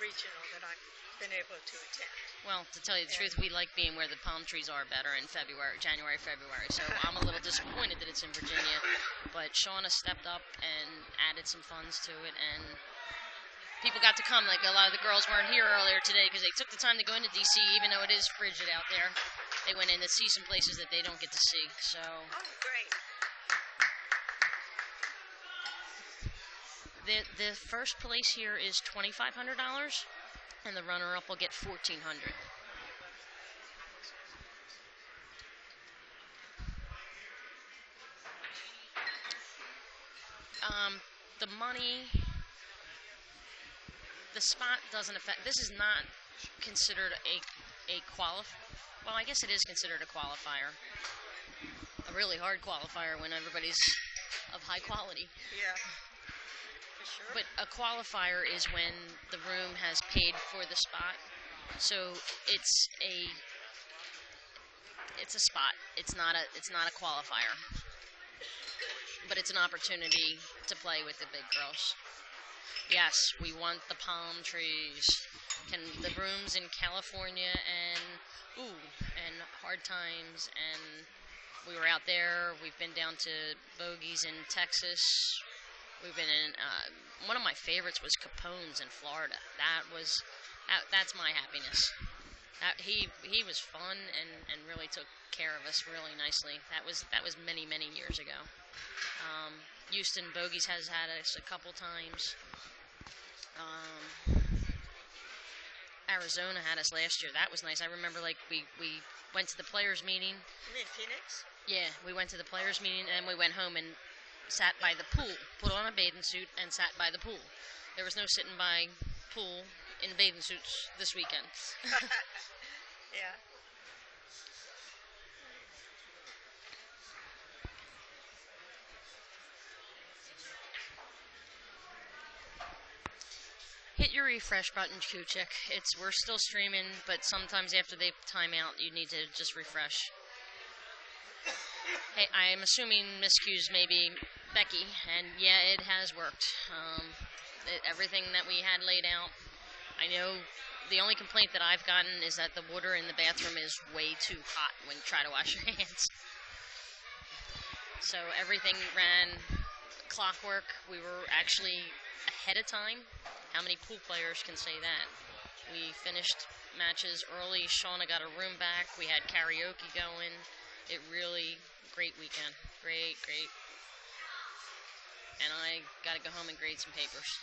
regional that I've been able to attend. Well, to tell you the truth, we like being where the palm trees are better in January, February. So I'm a little disappointed that it's in Virginia. But Shauna stepped up and added some funds to it, and people got to come. Like a lot of the girls weren't here earlier today because they took the time to go into D.C. even though it is frigid out there. They went in to see some places that they don't get to see. So. Oh, great. The first place here is $2,500, and the runner-up will get $1,400. The money, the spot doesn't affect. This is not considered a well, I guess it is considered a qualifier. A really hard qualifier when everybody's of high quality. Yeah. Sure. But a qualifier is when the room has paid for the spot. So it's a spot. It's not a qualifier. But it's an opportunity to play with the big girls. Yes, we want the palm trees. The rooms in California and Hard Times, and we were out there. We've been down to Bogies in Texas. We've been in, one of my favorites was Capone's in Florida. That's my happiness. He was fun and really took care of us really nicely. That was many years ago. Houston Bogies has had us a couple times. Arizona had us last year. That was nice. I remember we went to the players meeting. You mean Phoenix? Yeah, we went to the players meeting and we went home and sat by the pool, put on a bathing suit, and sat by the pool. There was no sitting by pool in bathing suits this weekend. Yeah. Hit your refresh button, Kuchik. We're still streaming, but sometimes after they time out, you need to just refresh. Hey, I'm assuming miscues maybe Becky, and yeah, it has worked. Everything that we had laid out. I know the only complaint that I've gotten is that the water in the bathroom is way too hot when you try to wash your hands. So everything ran clockwork. We were actually ahead of time. How many pool players can say that? We finished matches early. Shauna got a room back. We had karaoke going. It really, great weekend. Great. And I got to go home and grade some papers.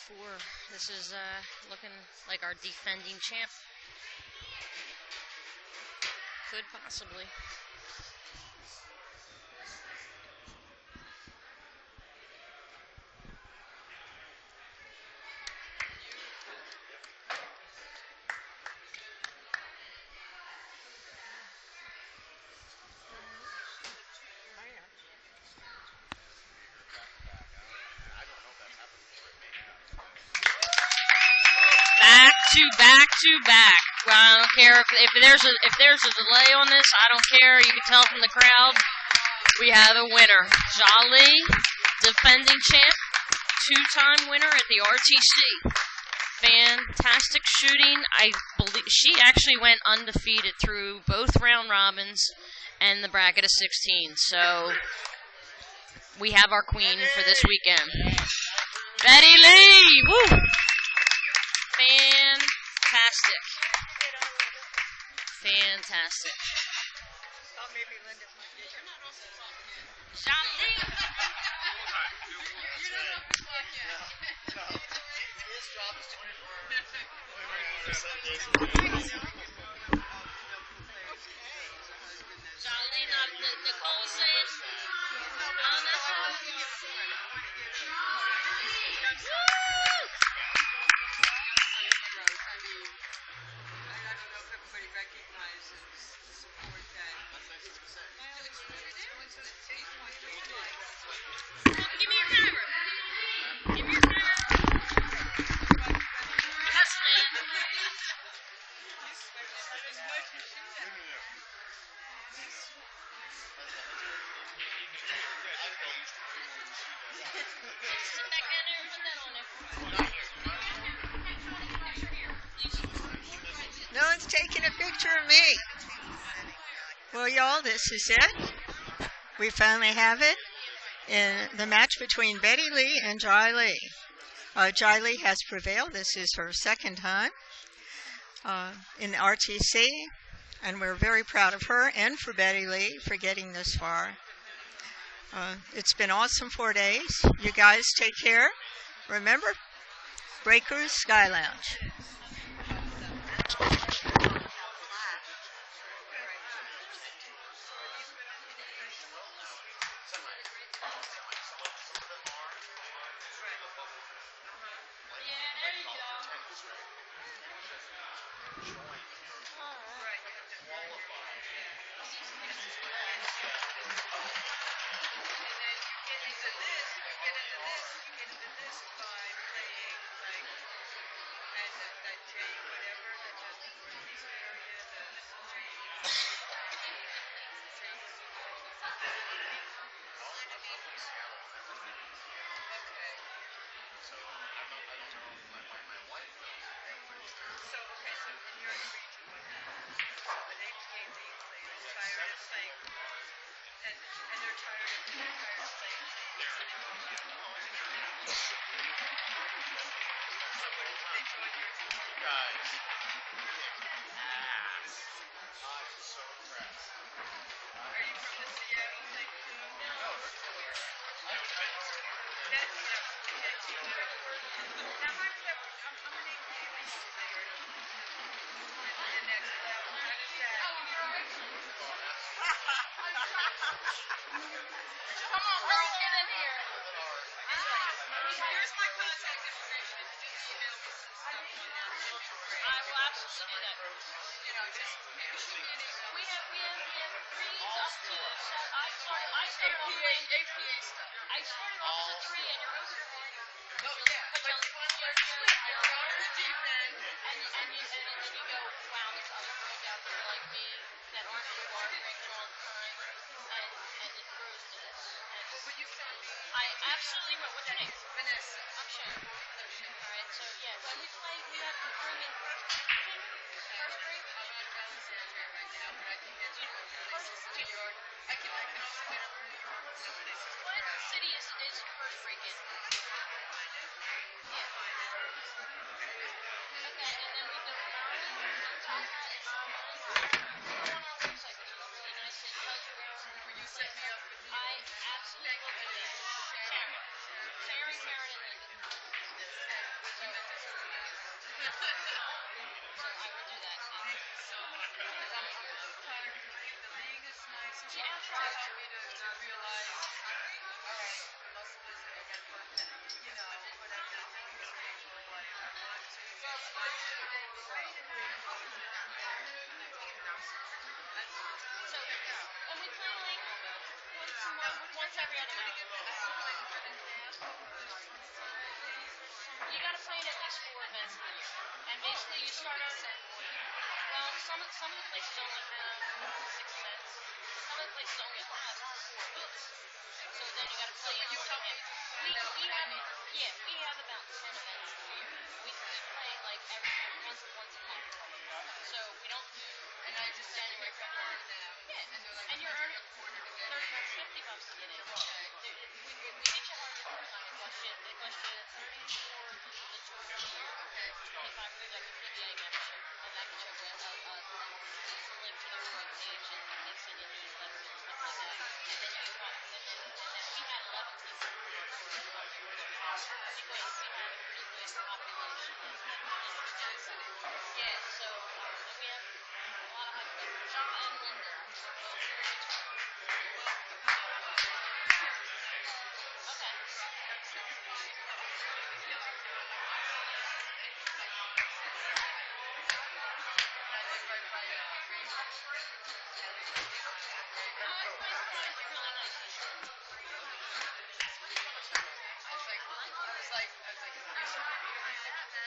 4. This is looking like our defending champ. Could possibly. Back to back. Well, I don't care if there's a delay on this. I don't care. You can tell from the crowd. We have a winner. Jia Li, defending champ, 2-time winner at the RTC. Fantastic shooting. I believe she actually went undefeated through both round robins and the bracket of 16. So we have our queen for this weekend. Betty Lea. Woo! Fantastic. Fantastic. Jia Li. Jia Li, not Nicole said. Give me your camera. Give me your camera. Yes, man. Sit back down there and put that on there. No one's taking a picture of me. Well, y'all, this is it. We finally have it in the match between Betty Lea and Jia Li. Jia Li has prevailed. This is her second time in the RTC, and we're very proud of her and for Betty Lea for getting this far. It's been awesome 4 days. You guys take care. Remember, Breakers SkyLounge. And we play like once every other night. You gotta play in at least 4 events a year. And basically you start out at, well, some of the places only have